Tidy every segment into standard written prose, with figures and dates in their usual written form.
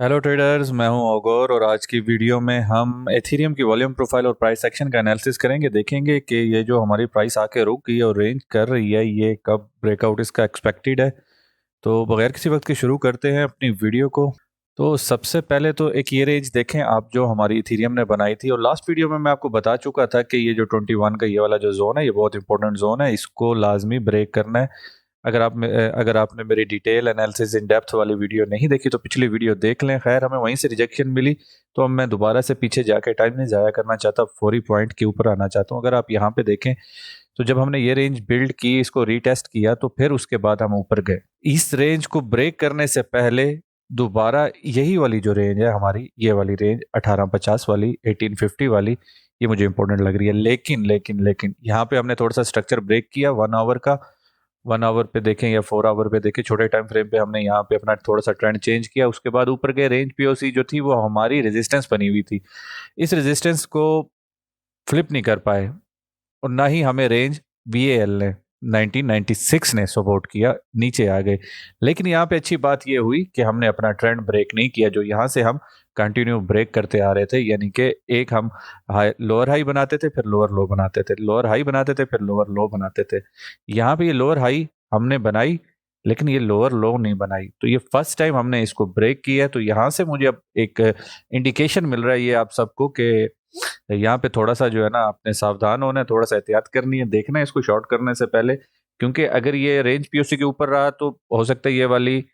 Hello traders, मैं हूं ओगोर और आज की वीडियो में हम एथेरियम की वॉल्यूम प्रोफाइल और प्राइस एक्शन का एनालिसिस करेंगे। देखेंगे कि ये जो हमारी प्राइस आके रुक गई और रेंज कर रही है, ये कब ब्रेकआउट इसका एक्सपेक्टेड है। तो बगैर किसी वक्त के शुरू करते हैं अपनी वीडियो को। तो सबसे पहले तो एक ये रेंज देखें आप, जो हमारी इथेरियम ने बनाई थी, और लास्ट वीडियो में मैं आपको बता चुका था कि ये जो 21 का ये वाला जो जोन है, ये बहुत इंपॉर्टेंट जोन है, इसको लाजमी ब्रेक करना है। अगर आपने मेरी डिटेल एनालिसिस इन डेप्थ वाली वीडियो नहीं देखी तो पिछली वीडियो देख लें। खैर, हमें वहीं से रिजेक्शन मिली, तो अब मैं दोबारा से पीछे जाके टाइम नहीं ज़ाया करना चाहता, फौरी पॉइंट के ऊपर आना चाहता हूँ। अगर आप यहाँ पे देखें तो जब हमने ये रेंज बिल्ड की, इसको रीटेस्ट किया, तो फिर उसके बाद हम ऊपर गए। इस रेंज को ब्रेक करने से पहले दोबारा यही वाली जो रेंज है हमारी, ये वाली रेंज 1850 वाली, 1850 वाली, ये मुझे इंपॉर्टेंट लग रही है। लेकिन लेकिन लेकिन यहाँ पे हमने थोड़ा सा स्ट्रक्चर ब्रेक किया 1 आवर का। 1 आवर पे देखें या 4 आवर पे देखें, छोटे टाइम फ्रेम पे हमने यहाँ पे अपना थोड़ा सा ट्रेंड चेंज किया। उसके बाद ऊपर गए। रेंज पीओसी जो थी वो हमारी रेजिस्टेंस बनी हुई थी, इस रेजिस्टेंस को फ्लिप नहीं कर पाए, और ना ही हमें रेंज वीएएल ने 1996 ने सपोर्ट किया, नीचे आ गए। लेकिन यहाँ पे अच्छी बात ये हुई कि हमने अपना ट्रेंड ब्रेक नहीं किया, जो यहाँ से हम कंटिन्यू ब्रेक करते आ रहे थे। यानी कि एक हम लोअर हाई बनाते थे, फिर लोअर लो बनाते थे, लोअर हाई बनाते थे, फिर लोअर लो बनाते थे। यहाँ पे ये लोअर हाई हमने बनाई, लेकिन ये लोअर लो नहीं बनाई। तो ये फर्स्ट टाइम हमने इसको ब्रेक किया है। तो यहाँ से मुझे अब एक इंडिकेशन मिल रहा है ये आप सबको कि यहाँ पे थोड़ा सा जो है ना, आपने सावधान होना है, थोड़ा सा एहतियात करनी है, देखना है इसको शॉर्ट करने से पहले। क्योंकि अगर ये रेंज पीओसी के ऊपर रहा तो हो सकता है ये वाली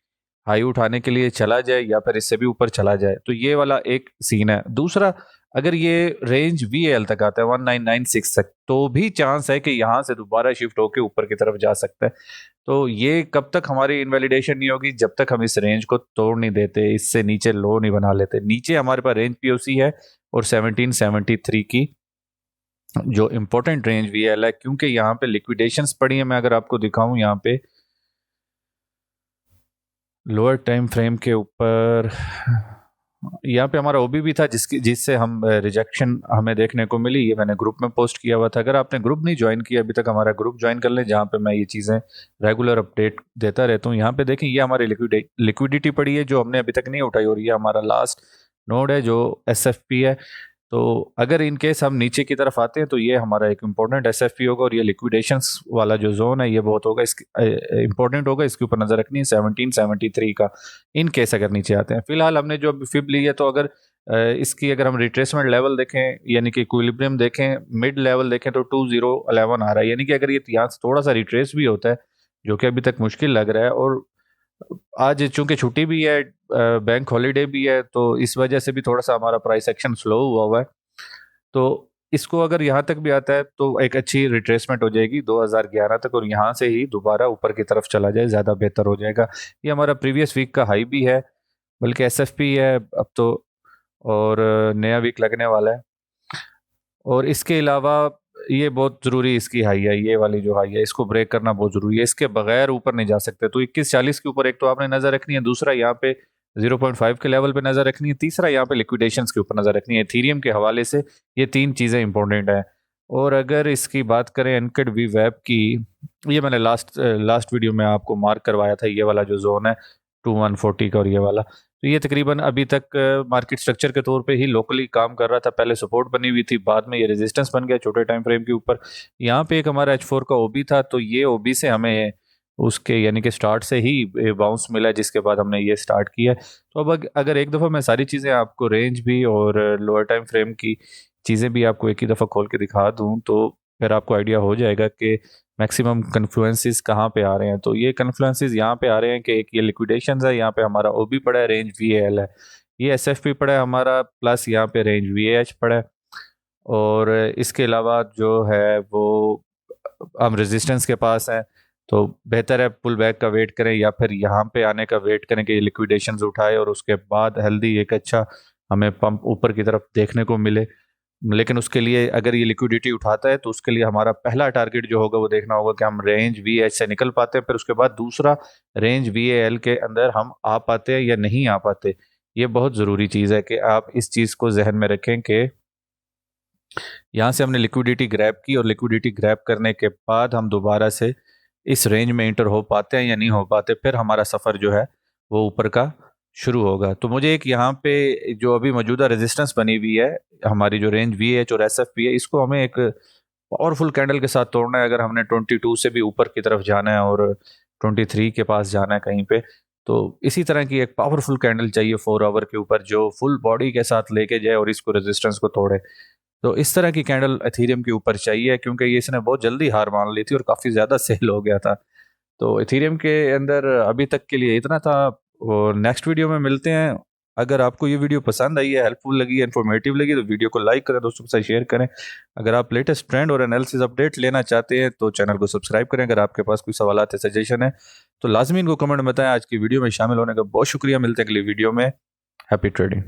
हाई उठाने के लिए चला जाए, या फिर इससे भी ऊपर चला जाए। तो ये वाला एक सीन है। दूसरा, अगर ये रेंज वीएल तक आता है 1996 तक, तो भी चांस है कि यहाँ से दोबारा शिफ्ट होकर ऊपर की तरफ जा सकता है। तो ये कब तक हमारी इनवैलिडेशन नहीं होगी? जब तक हम इस रेंज को तोड़ नहीं देते, इससे नीचे लो नहीं बना लेते। नीचे हमारे पास रेंज पीओसी है और 1773 की जो इंपॉर्टेंट रेंज वीएल है, क्योंकि यहाँ पे लिक्विडेशंस पड़ी है। मैं अगर आपको दिखाऊं यहाँ पे लोअर टाइम फ्रेम के ऊपर, यहाँ पे हमारा ओबी भी था जिससे हम रिजेक्शन हमें देखने को मिली। ये मैंने ग्रुप में पोस्ट किया हुआ था। अगर आपने ग्रुप नहीं ज्वाइन किया अभी तक, हमारा ग्रुप ज्वाइन कर लें, जहाँ पे मैं ये चीज़ें रेगुलर अपडेट देता रहता हूँ। यहाँ पे देखें, ये हमारी लिक्विडिटी पड़ी है जो हमने अभी तक नहीं उठाई, और ये हमारा लास्ट नोड है जो एसएफपी है। तो अगर इन केस हम नीचे की तरफ आते हैं तो ये हमारा एक इम्पोर्टेंट एसएफपी होगा, और ये लिक्विडेशंस वाला जो जोन है ये बहुत होगा, इसकी इंपॉर्टेंट होगा, इसके ऊपर नजर रखनी है 1773 का, इन केस अगर नीचे आते हैं। फिलहाल हमने जो फिब ली है, तो अगर इसकी अगर हम रिट्रेसमेंट लेवल देखें, यानी कि इक्विलिब्रियम देखें, मिड लेवल देखें, तो 2011 आ रहा है। यानी कि अगर ये यहाँ से थोड़ा सा रिट्रेस भी होता है, जो कि अभी तक मुश्किल लग रहा है, और आज चूंकि छुट्टी भी है, बैंक हॉलीडे भी है, तो इस वजह से भी थोड़ा सा हमारा प्राइस एक्शन स्लो हुआ है। तो इसको अगर यहाँ तक भी आता है तो एक अच्छी रिट्रेसमेंट हो जाएगी 2011 तक, और यहाँ से ही दोबारा ऊपर की तरफ चला जाए, ज़्यादा बेहतर हो जाएगा। ये हमारा प्रीवियस वीक का हाई भी है, बल्कि एसएफपी है अब तो, और नया वीक लगने वाला है। और इसके अलावा ये बहुत ज़रूरी, इसकी हाई है, ये वाली जो हाई है, इसको ब्रेक करना बहुत ज़रूरी है। इसके बगैर ऊपर नहीं जा सकते। तो 2140 के ऊपर एक तो आपने नज़र रखनी है, दूसरा यहाँ पे 0.5 के लेवल पे नज़र रखनी है, तीसरा यहाँ पे लिक्विडेशंस के ऊपर नज़र रखनी है। एथेरियम के हवाले से ये तीन चीज़ें इंपॉर्टेंट हैं। और अगर इसकी बात करें एनकेड वी वेब की, ये मैंने लास्ट वीडियो में आपको मार्क करवाया था, ये वाला जो जोन है 2140 का, और ये वाला, तो ये तकरीबन अभी तक मार्केट स्ट्रक्चर के तौर पे ही लोकली काम कर रहा था। पहले सपोर्ट बनी हुई थी, बाद में ये रेजिस्टेंस बन गया छोटे टाइम फ्रेम के ऊपर। यहाँ पे एक हमारा H4 का ओबी था, तो ये ओबी से हमें उसके यानी कि स्टार्ट से ही बाउंस मिला, जिसके बाद हमने ये स्टार्ट किया। तो अब अगर एक दफ़ा मैं सारी चीज़ें आपको, रेंज भी और लोअर टाइम फ्रेम की चीज़ें भी आपको एक ही दफ़ा खोल के दिखा दूँ, तो फिर आपको आइडिया हो जाएगा कि मैक्सिमम कन्फ्लुएंसेस कहाँ पे आ रहे हैं। तो ये कन्फ्लुएंसेस यहाँ पे आ रहे हैं कि एक ये लिक्विडेशंस है, यहाँ पे हमारा ओबी पड़ा है, रेंज वीएल है, ये एसएफपी पड़ा है हमारा, प्लस यहाँ पे रेंज वीएच पड़ा है। और इसके अलावा जो है वो हम रेजिस्टेंस के पास हैं, तो बेहतर है पुल बैक का वेट करें, या फिर यहाँ पे आने का वेट करें कि ये लिक्विडेशंस उठाए, और उसके बाद हेल्दी एक अच्छा हमें पंप ऊपर की तरफ देखने को मिले। लेकिन उसके लिए अगर ये लिक्विडिटी उठाता है, तो उसके लिए हमारा पहला टारगेट जो होगा वो देखना होगा कि हम रेंज वी एच से निकल पाते हैं, फिर उसके बाद दूसरा रेंज वी एल के अंदर हम आ पाते हैं या नहीं आ पाते। ये बहुत ज़रूरी चीज़ है कि आप इस चीज़ को जहन में रखें कि यहाँ से हमने लिक्विडिटी ग्रैब की, और लिक्विडिटी ग्रैब करने के बाद हम दोबारा से इस रेंज में इंटर हो पाते हैं या नहीं हो पाते, फिर हमारा सफ़र जो है वो ऊपर का शुरू होगा। तो मुझे एक यहाँ पे जो अभी मौजूदा रेजिस्टेंस बनी हुई है, हमारी जो रेंज VH और SFP है, इसको हमें एक पावरफुल कैंडल के साथ तोड़ना है अगर हमने 22 से भी ऊपर की तरफ जाना है और 23 के पास जाना है कहीं पे। तो इसी तरह की एक पावरफुल कैंडल चाहिए 4 आवर के ऊपर जो फुल बॉडी के साथ लेके जाए और इसको रेजिस्टेंस को तोड़े। तो इस तरह की कैंडल एथीरियम के ऊपर चाहिए, क्योंकि ये इसने बहुत जल्दी हार मान ली थी और काफ़ी ज़्यादा सेल हो गया था। तो एथीरियम के अंदर अभी तक के लिए इतना था, और नेक्स्ट वीडियो में मिलते हैं। अगर आपको ये वीडियो पसंद आई है, हेल्पफुल लगी है, इन्फॉर्मेटिव लगी, तो वीडियो को लाइक करें, दोस्तों के साथ शेयर करें। अगर आप लेटेस्ट ट्रेंड और एनालिसिस अपडेट लेना चाहते हैं तो चैनल को सब्सक्राइब करें। अगर आपके पास कोई सवाल है, सजेशन है, तो लाजमी इनको कमेंट में बताएं। आज की वीडियो में शामिल होने का बहुत शुक्रिया। मिलते हैं अगली वीडियो में। Happy trading.